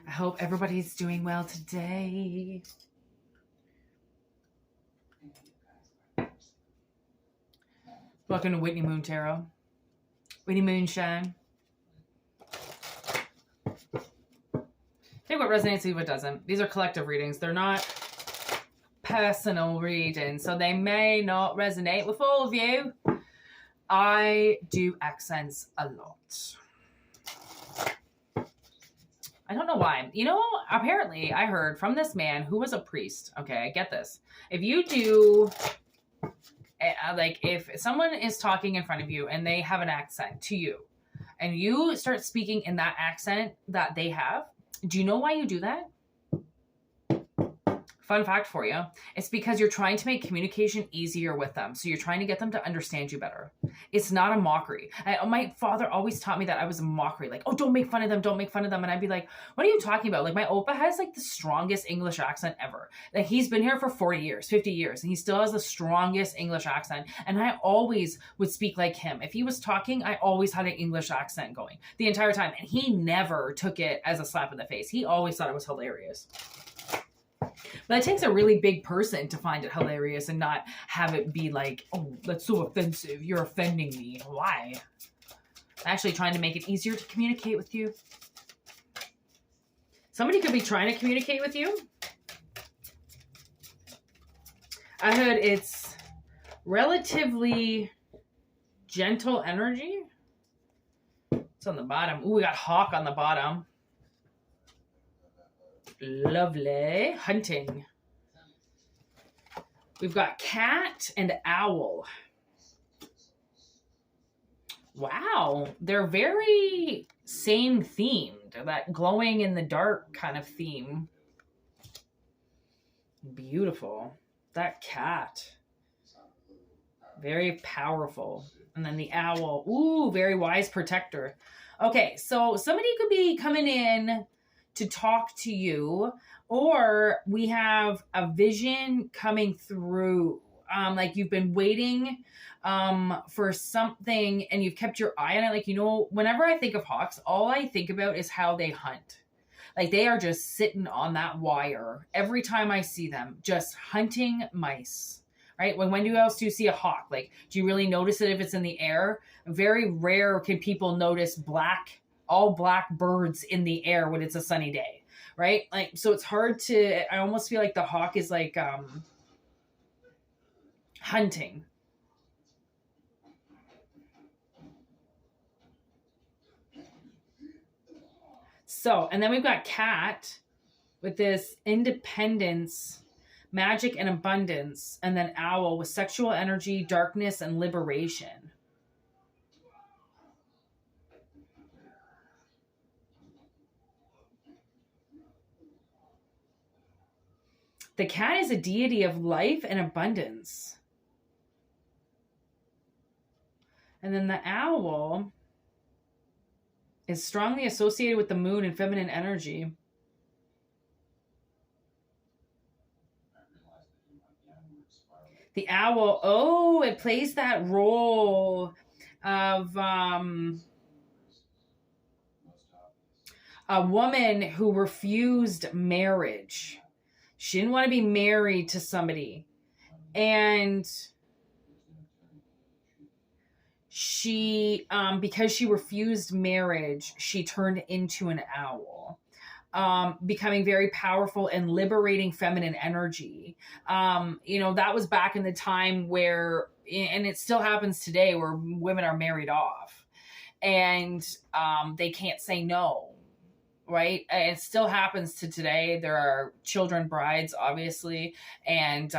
I hope everybody's doing well today. Welcome to Whitney Moon Tarot. Whitney Moonshine. Take what resonates, leave what doesn't. These are collective readings. They're not personal readings, so they may not resonate with all of you. I do accents a lot. I don't know why. You know, apparently I heard from this man who was a priest. Okay, get this. If you do, like if someone is talking in front of you and they have an accent to you and you start speaking in that accent that they have, do you know why you do that? Fun fact for you. It's because you're trying to make communication easier with them. So you're trying to get them to understand you better. It's not a mockery. My father always taught me that I was a mockery. Like, oh, don't make fun of them. Don't make fun of them. And I'd be like, what are you talking about? Like my Opa has like the strongest English accent ever. Like he's been here for 40 years, 50 years, and he still has the strongest English accent. And I always would speak like him. If he was talking, I always had an English accent going the entire time. And he never took it as a slap in the face. He always thought it was hilarious. But it takes a really big person to find it hilarious and not have it be like, oh, that's so offensive. You're offending me. Why? I'm actually trying to make it easier to communicate with you. Somebody could be trying to communicate with you. I heard it's relatively gentle energy. It's on the bottom. Ooh, we got hawk on the bottom. Lovely. Hunting. We've got cat and owl. Wow. They're very same themed. That glowing in the dark kind of theme. Beautiful. That cat. Very powerful. And then the owl. Ooh, very wise protector. Okay, so somebody could be coming in to talk to you, or we have a vision coming through, like you've been waiting for something and you've kept your eye on it. Like, you know, whenever I think of hawks, all I think about is how they hunt. Like they are just sitting on that wire every time I see them, just hunting mice, right? When else do you see a hawk? Like, do you really notice it if it's in the air? Very rare can people notice all black birds in the air when it's a sunny day, right? Like, so it's hard to, I almost feel like the hawk is like hunting. So, and then we've got cat with this independence, magic and abundance, and then owl with sexual energy, darkness, and liberation. The cat is a deity of life and abundance. And then the owl is strongly associated with the moon and feminine energy. The owl, oh, it plays that role of a woman who refused marriage. She didn't want to be married to somebody. And she, because she refused marriage, she turned into an owl, becoming very powerful and liberating feminine energy. You know, that was back in the time where, and it still happens today, where women are married off and they can't say no. Right? It still happens to today. There are children brides, obviously, and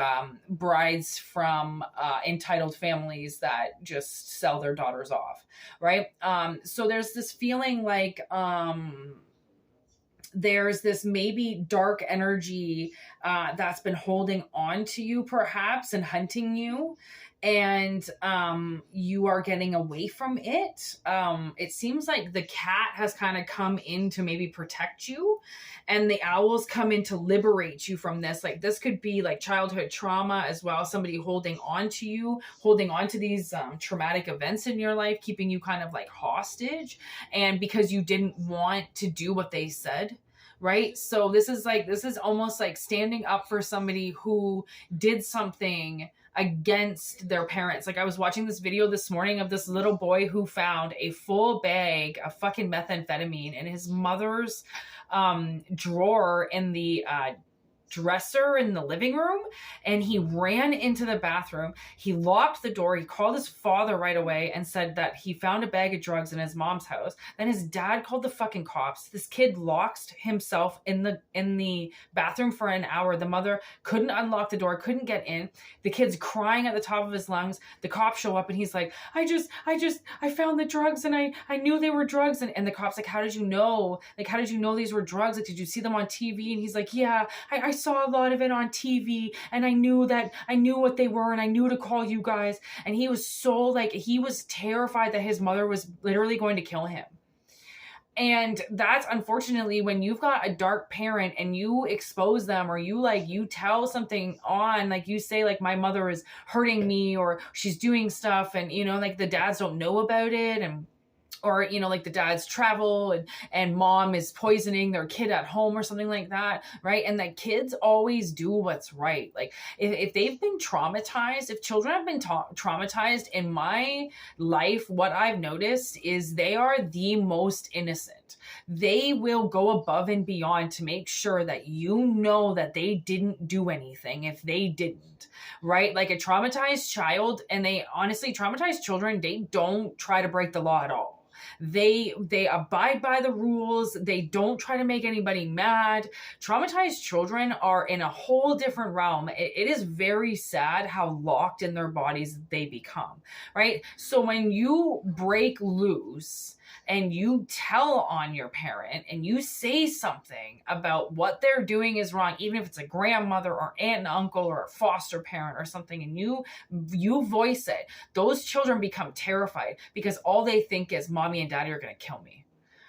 brides from entitled families that just sell their daughters off, right? So there's this feeling like there's this maybe dark energy that's been holding on to you perhaps and hunting you, and you are getting away from it. It seems like the cat has kind of come in to maybe protect you, and the owls come in to liberate you from this. Like this could be like childhood trauma as well. Somebody holding on to you, holding on to these traumatic events in your life, keeping you kind of like hostage. And because you didn't want to do what they said, right? So this is almost like standing up for somebody who did something against their parents. Like I was watching this video this morning of this little boy who found a full bag of fucking methamphetamine in his mother's drawer in the dresser in the living room, and he ran into the bathroom. He locked the door. He called his father right away and said that he found a bag of drugs in his mom's house. Then his dad called the fucking cops. This kid locked himself in the bathroom for an hour. The mother couldn't unlock the door, couldn't get in. The kid's crying at the top of his lungs. The cops show up and he's like, I found the drugs and I knew they were drugs. And the cop's like, how did you know? Like, how did you know these were drugs? Like, did you see them on TV? And he's like, yeah, I saw a lot of it on TV and I knew what they were and I knew to call you guys. And he was he was terrified that his mother was literally going to kill him. And that's unfortunately when you've got a dark parent and you expose them, or you tell something on, like you say, like, my mother is hurting me or she's doing stuff, and like the dads don't know about it, and or like the dads travel and mom is poisoning their kid at home or something like that, right? And that kids always do what's right. Like if they've been traumatized, if children have been traumatized in my life, what I've noticed is they are the most innocent. They will go above and beyond to make sure that that they didn't do anything if they didn't, right? Like a traumatized child, and they honestly, traumatized children, they don't try to break the law at all. They abide by the rules. They don't try to make anybody mad. Traumatized children are in a whole different realm. It is very sad how locked in their bodies they become, right? So when you break loose and you tell on your parent and you say something about what they're doing is wrong, even if it's a grandmother or aunt and uncle or a foster parent or something, and you voice it, those children become terrified because all they think is mommy and daddy are going to kill me.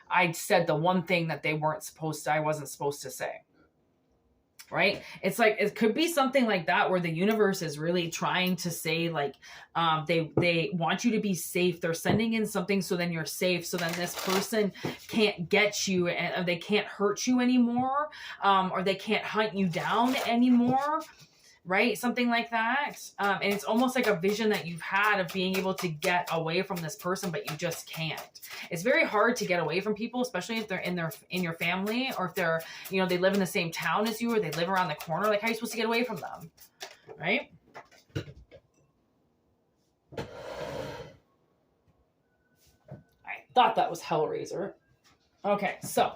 I said the one thing that I wasn't supposed to say. Right? It's like, it could be something like that where the universe is really trying to say, like, they want you to be safe. They're sending in something so then you're safe. So then this person can't get you and they can't hurt you anymore. Or they can't hunt you down anymore. Right? Something like that. And it's almost like a vision that you've had of being able to get away from this person, but you just can't. It's very hard to get away from people, especially if they're in your family, or if they're, they live in the same town as you, or they live around the corner. Like, how are you supposed to get away from them? Right? I thought that was Hellraiser. Okay, so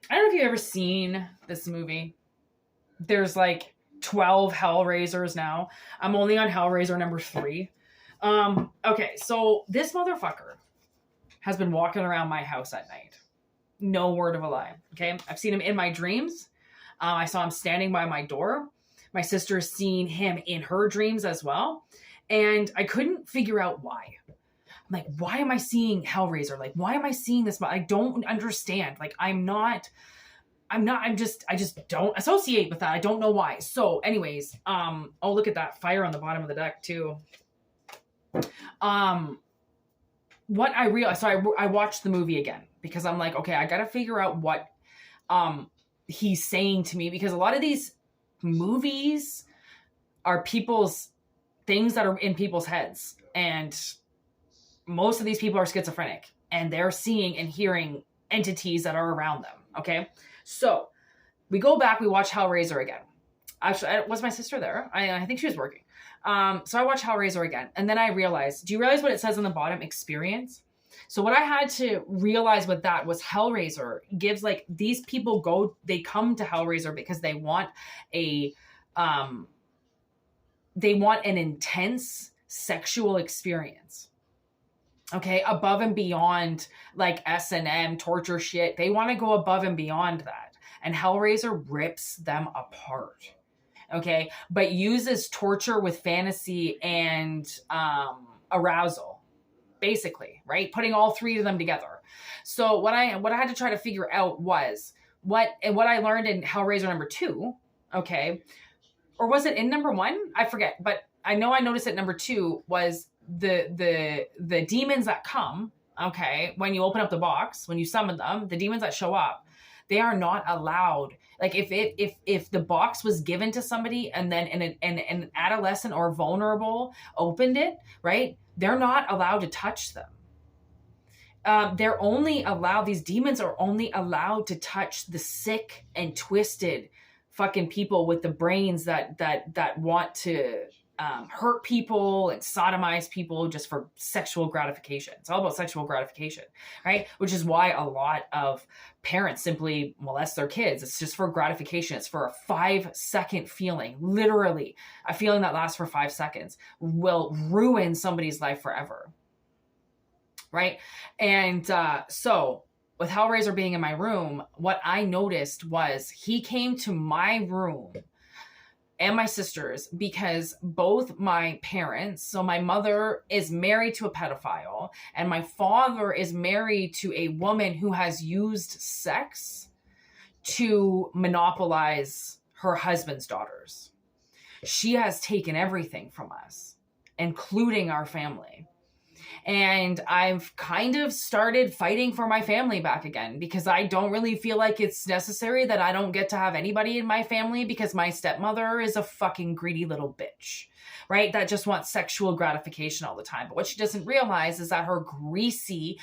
I don't know if you've ever seen this movie. There's like 12 Hellraisers now. I'm only on Hellraiser number 3. Okay, so this motherfucker has been walking around my house at night. No word of a lie. Okay, I've seen him in my dreams. I saw him standing by my door. My sister's seen him in her dreams as well. And I couldn't figure out why. I'm like, why am I seeing Hellraiser? Like, why am I seeing this? I don't understand. Like, I just don't associate with that. I don't know why. So anyways, oh, look at that fire on the bottom of the deck too. What I realized, so I watched the movie again because I'm like, okay, I got to figure out what, he's saying to me, because a lot of these movies are things that are in people's heads, and most of these people are schizophrenic and they're seeing and hearing entities that are around them. Okay. So we go back, we watch Hellraiser again. Actually, was my sister there? I think she was working. So I watched Hellraiser again. And then I realized, do you realize what it says on the bottom? Experience. So what I had to realize with that was Hellraiser gives, like, these people they come to Hellraiser because they want an intense sexual experience. Okay, above and beyond like S&M, torture shit. They want to go above and beyond that. And Hellraiser rips them apart. Okay, but uses torture with fantasy and arousal, basically, right? Putting all 3 of them together. So what I had to try to figure out was what I learned in Hellraiser number 2, okay? Or was it in number 1? I forget, but I know I noticed at number 2 was the demons that come, okay, when you open up the box, when you summon them, the demons that show up, they are not allowed. Like if the box was given to somebody and then an adolescent or vulnerable opened it, right? They're not allowed to touch them. They're only allowed, these demons are only allowed to touch the sick and twisted fucking people with the brains that want to hurt people and sodomize people just for sexual gratification. It's all about sexual gratification, right? Which is why a lot of parents simply molest their kids. It's just for gratification. It's for a 5-second feeling. Literally, a feeling that lasts for 5 seconds will ruin somebody's life forever, right? And so with Hellraiser being in my room, what I noticed was he came to my room and my sisters because both my parents, so my mother is married to a pedophile and my father is married to a woman who has used sex to monopolize her husband's daughters. She has taken everything from us, including our family. And I've kind of started fighting for my family back again because I don't really feel like it's necessary that I don't get to have anybody in my family because my stepmother is a fucking greedy little bitch, right? That just wants sexual gratification all the time. But what she doesn't realize is that her greasy,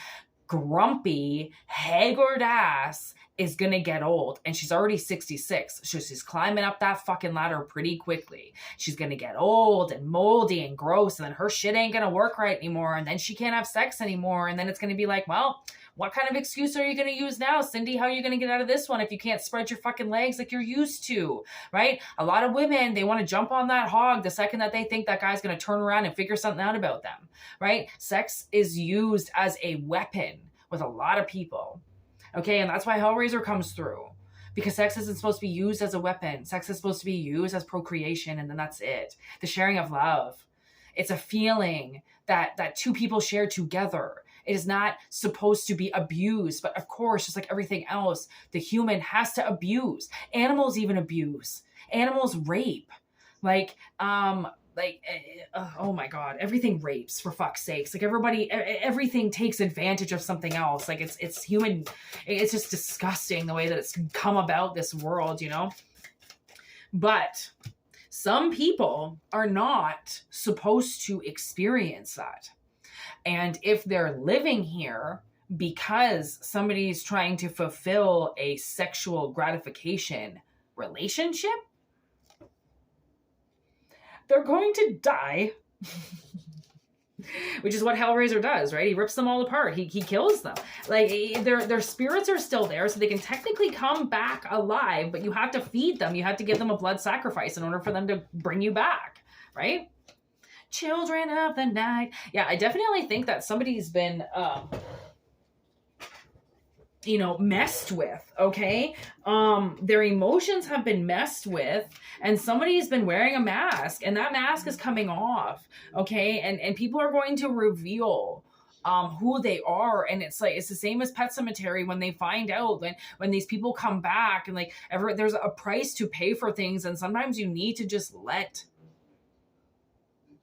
grumpy, haggard ass is going to get old, and she's already 66. So she's climbing up that fucking ladder pretty quickly. She's going to get old and moldy and gross, and then her shit ain't going to work right anymore, and then she can't have sex anymore, and then it's going to be like, well, what kind of excuse are you going to use now, Cindy? How are you going to get out of this one if you can't spread your fucking legs like you're used to, right? A lot of women, they want to jump on that hog the second that they think that guy's going to turn around and figure something out about them, right? Sex is used as a weapon with a lot of people. Okay, and that's why Hellraiser comes through. Because sex isn't supposed to be used as a weapon. Sex is supposed to be used as procreation, and then that's it. The sharing of love. It's a feeling that two people share together. It is not supposed to be abused. But of course, just like everything else, the human has to abuse. Animals even abuse. Animals rape. Oh my God, everything rapes, for fuck's sakes. Like everything takes advantage of something else. Like it's human. It's just disgusting the way that it's come about this world, you know? But some people are not supposed to experience that. And if they're living here because somebody's trying to fulfill a sexual gratification relationship, they're going to die. Which is what Hellraiser does, right? He rips them all apart. He kills them. Like, their spirits are still there, so they can technically come back alive, but you have to feed them. You have to give them a blood sacrifice in order for them to bring you back, right? Children of the night. Yeah, I definitely think that somebody's been... messed with, okay? Their emotions have been messed with, and somebody's been wearing a mask, and that mask is coming off, okay? And people are going to reveal who they are, and it's the same as Pet Sematary when they find out when these people come back, and there's a price to pay for things, and sometimes you need to just let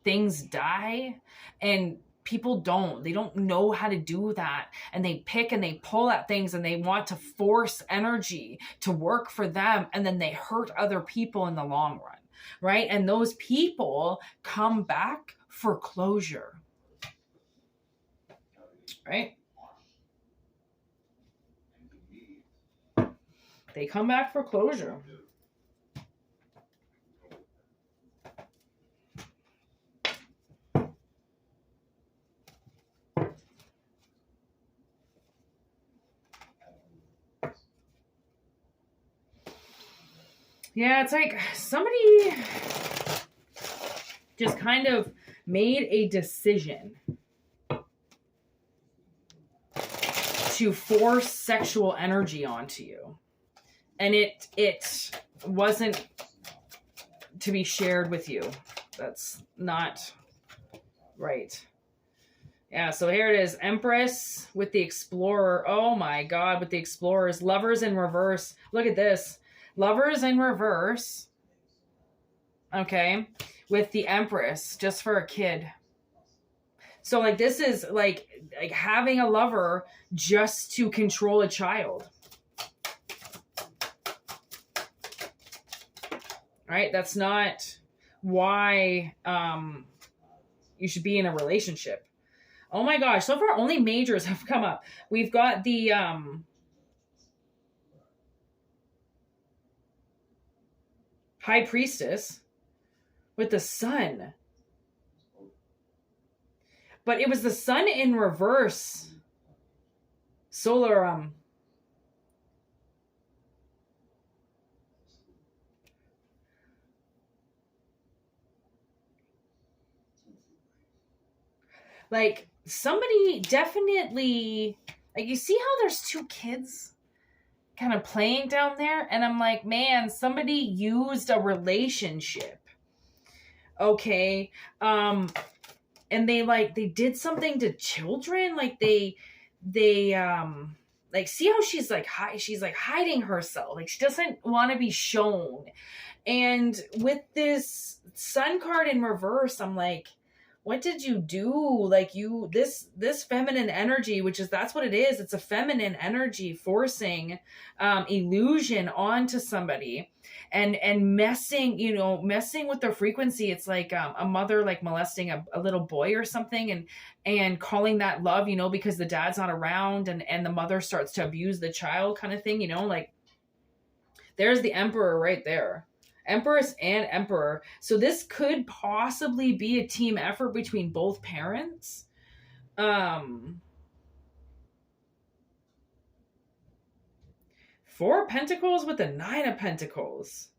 things die, and people they don't know how to do that. And they pick and they pull at things and they want to force energy to work for them. And then they hurt other people in the long run, right? And those people come back for closure, right? They come back for closure. Yeah, it's like somebody just kind of made a decision to force sexual energy onto you. And it wasn't to be shared with you. That's not right. Yeah, so here it is. Empress with the Explorer. Oh my God, with the Explorers. Lovers in reverse. Look at this. Lovers in reverse, okay, with the Empress, just for a kid. So like this is like having a lover just to control a child. Right? That's not why you should be in a relationship. Oh my gosh, so far only majors have come up. We've got the High Priestess with the Sun. But it was the Sun in reverse. Solar like somebody definitely, like, you see how there's two kids kind of playing down there, and I'm like, man, somebody used a relationship, okay, and they did something to children, like they like, see how she's like hiding herself, like she doesn't want to be shown. And with this Sun card in reverse, I'm like, what did you do? Like, you, this feminine energy, which is, that's what it is. It's a feminine energy forcing illusion onto somebody and messing, messing with their frequency. It's like a mother like molesting a little boy or something, and calling that love, because the dad's not around, and the mother starts to abuse the child, kind of thing, like, there's the Emperor right there. Empress and Emperor. So this could possibly be a team effort between both parents. Four of Pentacles with the Nine of Pentacles.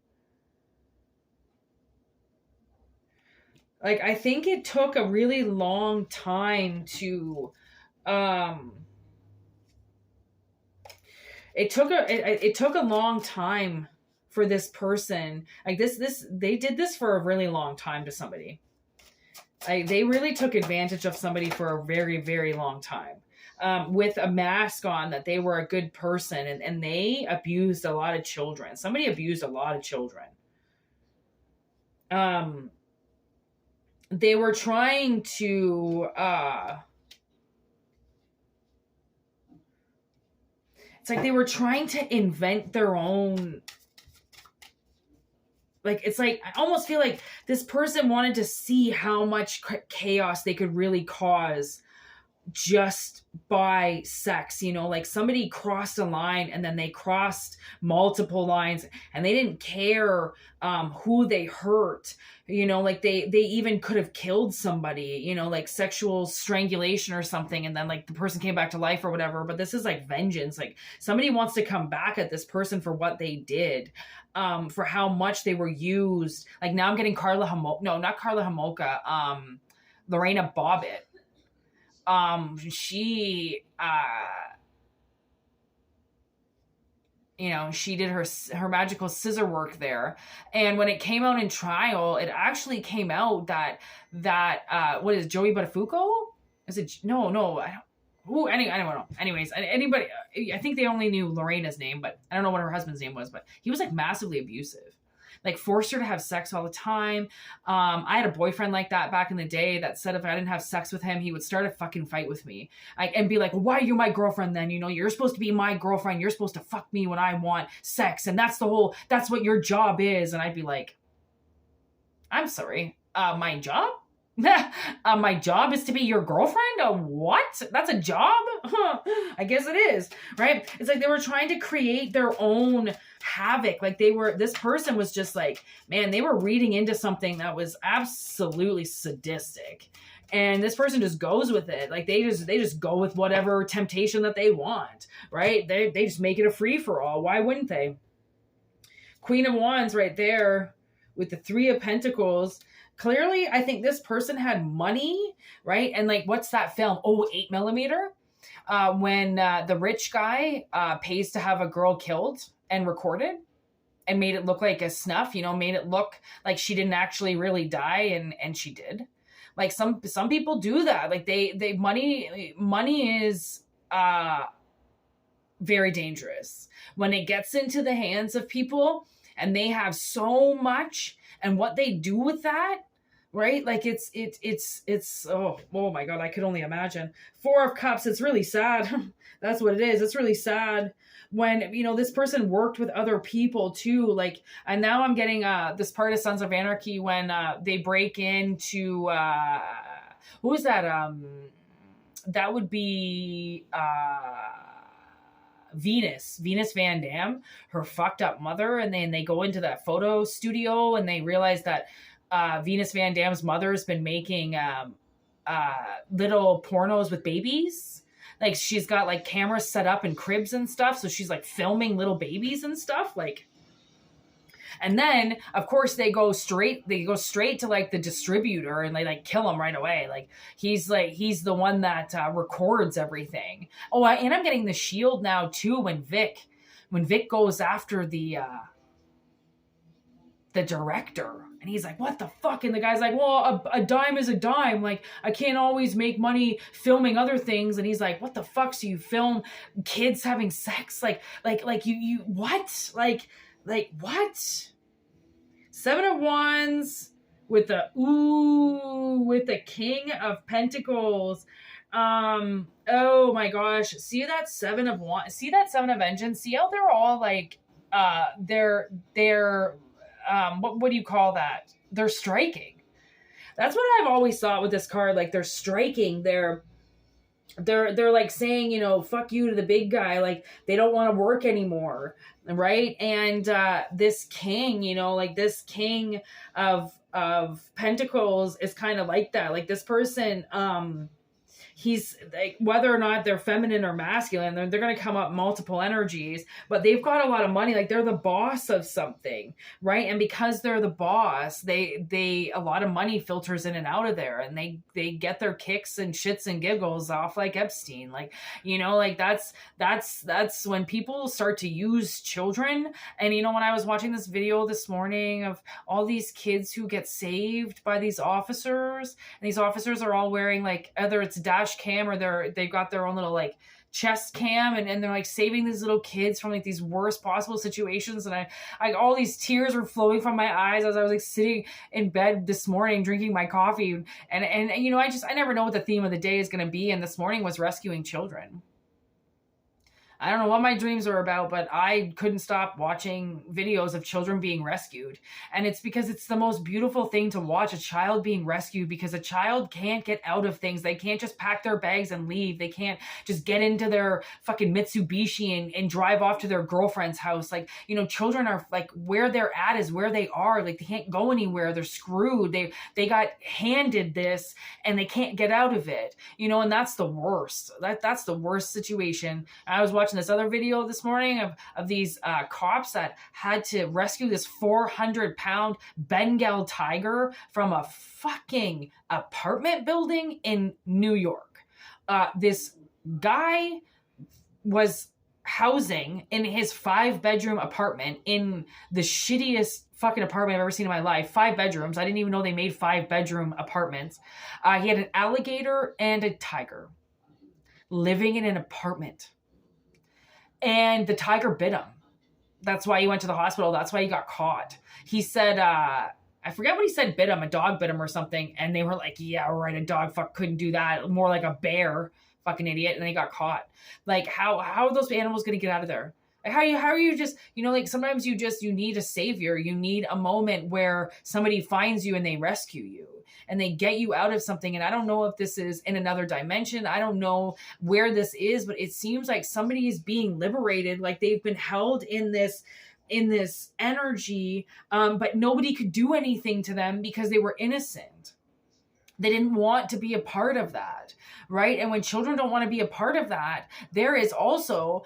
Like, I think it took a really long time to it took a long time for this person. Like, this they did this for a really long time to somebody. Like, they really took advantage of somebody for a very, very long time, with a mask on that they were a good person, and they abused a lot of children. Somebody abused a lot of children. They were trying to it's like they were trying to invent their own. Like, it's like, I almost feel like this person wanted to see how much chaos they could really cause just by sex, like somebody crossed a line, and then they crossed multiple lines, and they didn't care who they hurt, like they even could have killed somebody, like sexual strangulation or something, and then like the person came back to life or whatever. But this is like vengeance. Like, somebody wants to come back at this person for what they did, for how much they were used. Like, now I'm getting Lorena Bobbitt. She she did her magical scissor work there. And when it came out in trial, it actually came out that what is it, Joey Buttafuoco? Is it? No, I don't. I don't know. Anyways, anybody, I think they only knew Lorena's name, but I don't know what her husband's name was, but he was like massively abusive. Like, forced her to have sex all the time. I had a boyfriend like that back in the day that said if I didn't have sex with him, he would start a fucking fight with me. And be like, well, why are you my girlfriend then? You're supposed to be my girlfriend. You're supposed to fuck me when I want sex. And that's what your job is. And I'd be like, I'm sorry. My job? My job is to be your girlfriend? What? That's a job? I guess it is, right? It's like they were trying to create their own havoc. Like, this person was just like, man, they were reading into something that was absolutely sadistic. And this person just goes with it. Like, they just go with whatever temptation that they want, right? They just make it a free for all. Why wouldn't they? Queen of Wands right there with the Three of Pentacles. Clearly, I think this person had money, right? And like, what's that film? 8mm. When the rich guy pays to have a girl killed and recorded and made it look like a snuff, made it look like she didn't actually really die, and she did. Like, some people do that. Like, they money is very dangerous when it gets into the hands of people and they have so much, and what they do with that, right? Like it's oh my God, I could only imagine. Four of Cups, it's really sad. That's what it is. It's really sad when, you know, this person worked with other people too. Like, and now I'm getting this part of Sons of Anarchy when they break into who is that? That would be Venus Van Dam, her fucked up mother, and then they go into that photo studio and they realize that Venus Van Dam's mother has been making little pornos with babies. Like, she's got like cameras set up in cribs and stuff, so she's like filming little babies and stuff. Like, and then of course they go straight to like the distributor and they like kill him right away. Like, he's the one that records everything. Oh, and I'm getting the shield now too when Vic goes after the director, and he's like, what the fuck? And the guy's like, well, a dime is a dime. Like, I can't always make money filming other things. And he's like, what the fuck? So you film kids having sex? Like you what? Like what? Seven of Wands with the King of Pentacles. Oh my gosh. See that Seven of Wands? See that Seven of Engines? See how they're all like, they're what do you call that? They're striking. That's what I've always thought with this card. Like, they're striking. They're like saying, you know, fuck you to the big guy. Like, they don't want to work anymore. Right. And this king, you know, like this King of Pentacles is kind of like that. Like, this person, he's like, whether or not they're feminine or masculine, they're going to come up multiple energies, but they've got a lot of money. Like, they're the boss of something, right? And because they're the boss, they a lot of money filters in and out of there, and they get their kicks and shits and giggles off like Epstein. Like, you know, like that's when people start to use children. And, you know, when I was watching this video this morning of all these kids who get saved by these officers, and these officers are all wearing like, either it's dash cam or they've got their own little like chest cam, and they're like saving these little kids from like these worst possible situations. And I all these tears were flowing from my eyes as I was like sitting in bed this morning drinking my coffee, and you know, I never know what the theme of the day is going to be, and this morning was rescuing children. I don't know what my dreams are about, but I couldn't stop watching videos of children being rescued. And it's because it's the most beautiful thing to watch, a child being rescued, because a child can't get out of things. They can't just pack their bags and leave. They can't just get into their fucking Mitsubishi and drive off to their girlfriend's house. Like, you know, children are like, where they're at is where they are. Like, they can't go anywhere. They're screwed. They got handed this and they can't get out of it, you know, and that's the worst. That's the worst situation. I was watching this other video this morning of these cops that had to rescue this 400-pound Bengal tiger from a fucking apartment building in New York. This guy was housing in his 5-bedroom apartment in the shittiest fucking apartment I've ever seen in my life. 5 bedrooms. I didn't even know they made 5-bedroom apartments. He had an alligator and a tiger living in an apartment. And the tiger bit him. That's why he went to the hospital. That's why he got caught. He said, I forget what he said, bit him. A dog bit him or something. And they were like, yeah, right, a dog couldn't do that. More like a bear, fucking idiot. And they got caught. Like, how are those animals going to get out of there? Like, how are you just, you know, like sometimes you need a savior. You need a moment where somebody finds you and they rescue you and they get you out of something. And I don't know if this is in another dimension. I don't know where this is, but it seems like somebody is being liberated. Like, they've been held in this energy, but nobody could do anything to them because they were innocent. They didn't want to be a part of that, right? And when children don't want to be a part of that, there is also,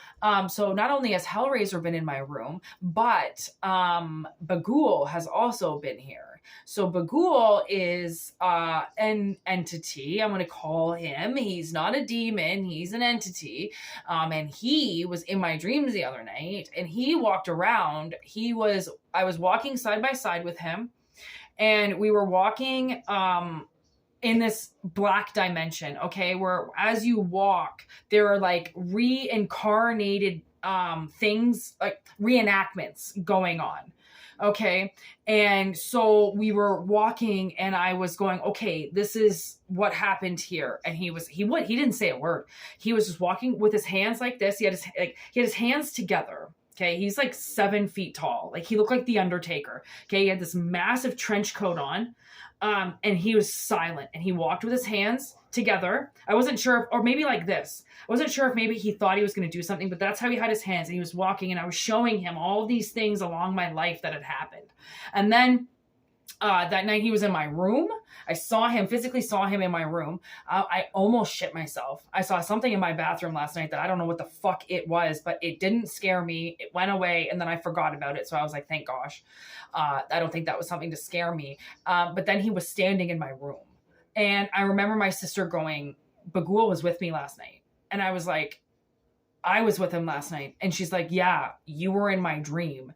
so not only has Hellraiser been in my room, but Bagul has also been here. So Bagul is an entity. I'm going to call him. He's not a demon. He's an entity. And he was in my dreams the other night, and he walked around. I was walking side by side with him, and we were walking in this black dimension, okay, where as you walk, there are like reincarnated things, like reenactments going on. Okay. And so we were walking and I was going, okay, this is what happened here. And he didn't say a word. He was just walking with his hands like this. He had his hands together. Okay. He's like 7 feet tall. Like he looked like the Undertaker. Okay. He had this massive trench coat on. And he was silent and he walked with his hands together. I wasn't sure, or maybe like this. I wasn't sure if maybe he thought he was going to do something, but that's how he had his hands. And he was walking and I was showing him all these things along my life that had happened. And then that night he was in my room. I physically saw him in my room. I almost shit myself. I saw something in my bathroom last night that I don't know what the fuck it was, but it didn't scare me. It went away and then I forgot about it. So I was like, thank gosh. I don't think that was something to scare me. But then he was standing in my room. And I remember my sister going, Bagul was with me last night. And I was like, I was with him last night. And she's like, yeah, you were in my dream.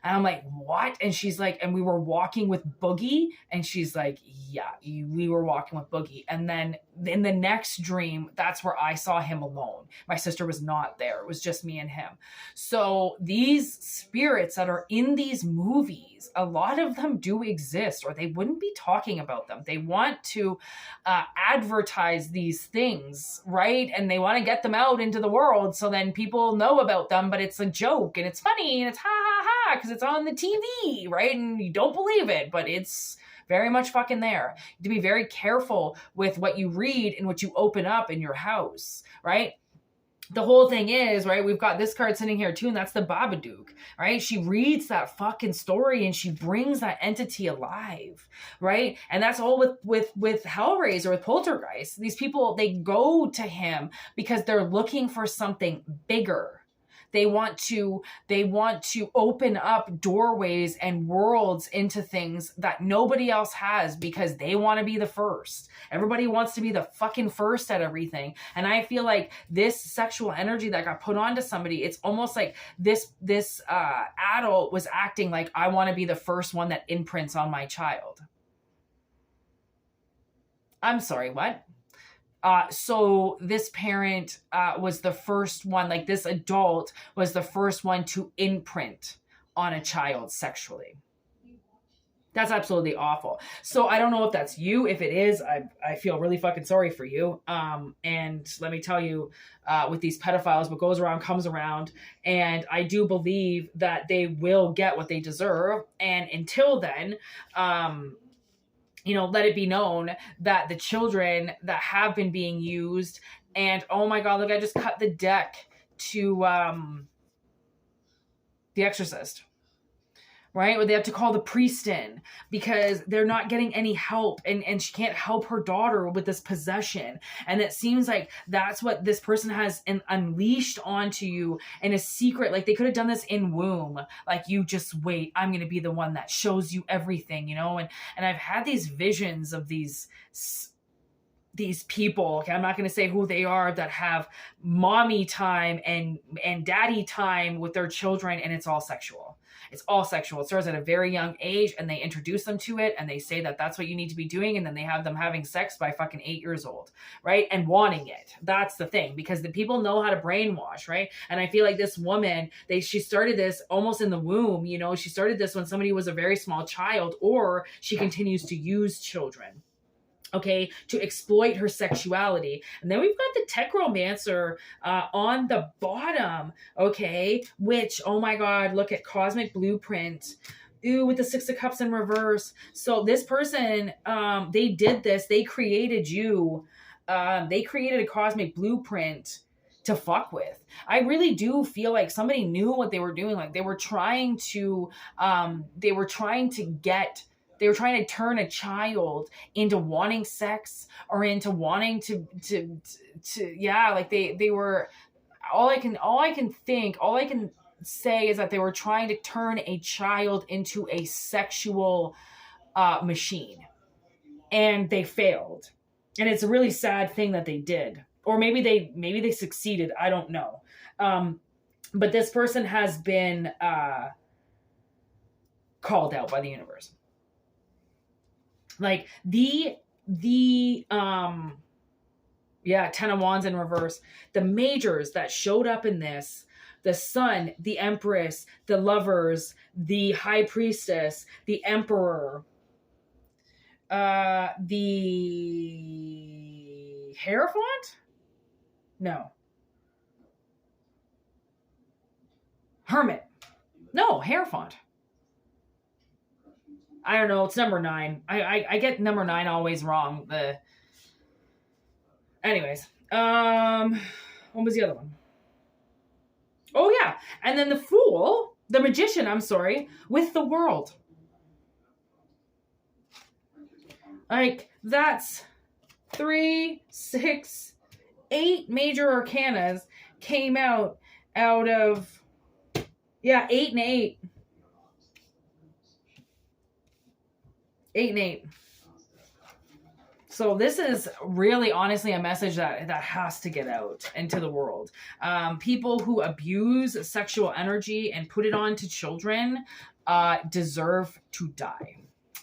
And I'm like, what? And she's like, and we were walking with Boogie. And she's like, yeah, we were walking with Boogie. And then in the next dream, that's where I saw him alone. My sister was not there. It was just me and him. So these spirits that are in these movies, a lot of them do exist or they wouldn't be talking about them. They want to advertise these things, right? And they want to get them out into the world so then people know about them, but it's a joke and it's funny and it's ha ha ha because it's on the TV, right? And you don't believe it, but it's very much fucking there. You have to be very careful with what you read and what you open up in your house, right? The whole thing is, right, we've got this card sitting here too, and that's the Babadook, right? She reads that fucking story and she brings that entity alive, right? And that's all with Hellraiser, with Poltergeist. These people, they go to him because they're looking for something bigger. They want to open up doorways and worlds into things that nobody else has because they want to be the first. Everybody wants to be the fucking first at everything. And I feel like this sexual energy that got put onto somebody, it's almost like this adult was acting like, I want to be the first one that imprints on my child. I'm sorry, what? So this parent was the first one, like this adult was the first one to imprint on a child sexually. That's absolutely awful. So I don't know if that's you. If it is, I feel really fucking sorry for you. And let me tell you, with these pedophiles, what goes around comes around. And I do believe that they will get what they deserve. And until then, let it be known that the children that have been being used, and oh my God, look, I just cut the deck to The Exorcist, right? Where they have to call the priest in because they're not getting any help and she can't help her daughter with this possession. And it seems like that's what this person has unleashed onto you in a secret. Like they could have done this in womb. Like, you just wait, I'm going to be the one that shows you everything, and I've had these visions of these people, okay, I'm not going to say who they are, that have mommy time and daddy time with their children, and it's all sexual. It's all sexual. It starts at a very young age and they introduce them to it and they say that that's what you need to be doing. And then they have them having sex by fucking 8 years old, right? And wanting it. That's the thing, because the people know how to brainwash, right? And I feel like this woman, she started this almost in the womb, she started this when somebody was a very small child, or she continues to use children, okay, to exploit her sexuality. And then we've got the Techromancer on the bottom, okay, which, oh my God, look at Cosmic Blueprint. Ooh, with the 6 of Cups in reverse. So this person, they did this. They created you. They created a Cosmic Blueprint to fuck with. I really do feel like somebody knew what they were doing. Like they were trying to turn a child into wanting sex or into wanting to like they were, all I can say is that they were trying to turn a child into a sexual machine, and they failed. And it's a really sad thing that they did, or maybe they succeeded. I don't know. But this person has been called out by the universe. Like the 10 of Wands in reverse, the majors that showed up in this the Sun, the Empress, the Lovers, the High Priestess, the Emperor, the Hierophant? No. Hermit. No, Hierophant. I don't know. It's number 9. I get number 9 always wrong. Anyways. What was the other one? Oh, yeah. And then the Fool, the Magician, I'm sorry, with the World. Like, that's 3, 6, 8 major arcanas came out of, 8 and 8. 8 and 8. So this is really honestly a message that has to get out into the world. People who abuse sexual energy and put it on to children deserve to die.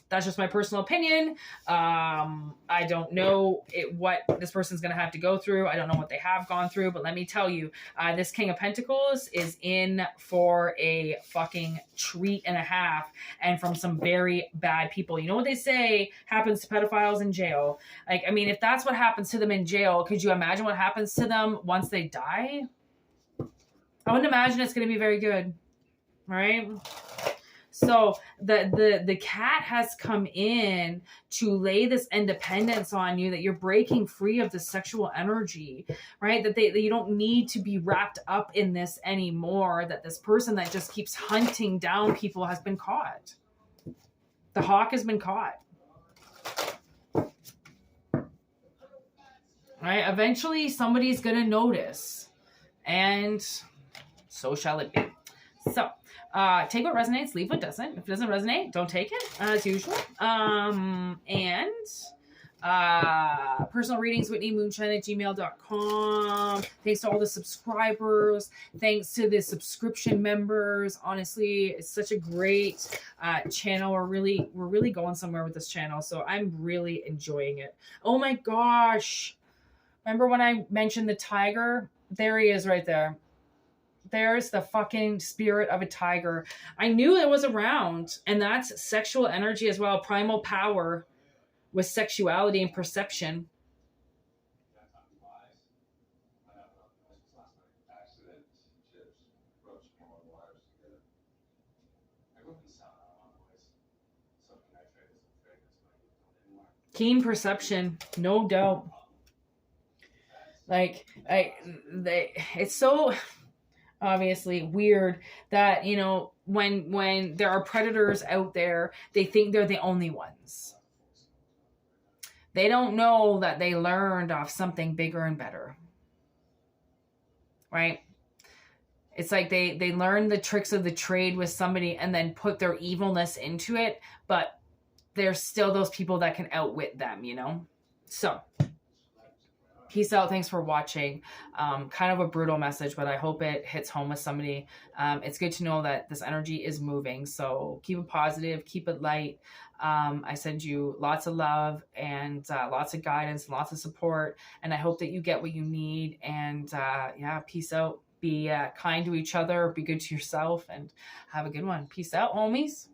That's just my personal opinion. I don't know what this person's going to have to go through. I don't know what they have gone through, but let me tell you, this King of Pentacles is in for a fucking treat and a half, and from some very bad people. You know what they say happens to pedophiles in jail? Like, I mean, if that's what happens to them in jail, could you imagine what happens to them once they die? I wouldn't imagine it's going to be very good, right? So the cat has come in to lay this independence on you, that you're breaking free of the sexual energy, right? That you don't need to be wrapped up in this anymore, that this person that just keeps hunting down people has been caught. The hawk has been caught. Right? Eventually somebody's going to notice, and so shall it be. So, take what resonates, leave what doesn't. If it doesn't resonate, don't take it, as usual. Personal readings, whitneymoonshine@gmail.com. Thanks to all the subscribers. Thanks to the subscription members. Honestly, it's such a great channel. We're really going somewhere with this channel, so I'm really enjoying it. Oh my gosh. Remember when I mentioned the tiger? There he is right there. There's the fucking spirit of a tiger. I knew it was around, and that's sexual energy as well. Primal power with sexuality and perception. Keen perception, no doubt. Like, it's so obviously weird that, you know, when there are predators out there, they think they're the only ones. They don't know that they learned off something bigger and better. Right? It's like they learned the tricks of the trade with somebody and then put their evilness into it, but there's still those people that can outwit them, you know? So, peace out. Thanks for watching. Kind of a brutal message, but I hope it hits home with somebody. It's good to know that this energy is moving. So keep it positive, keep it light. I send you lots of love and lots of guidance, lots of support. And I hope that you get what you need. And yeah, peace out. Be kind to each other. Be good to yourself. And have a good one. Peace out, homies.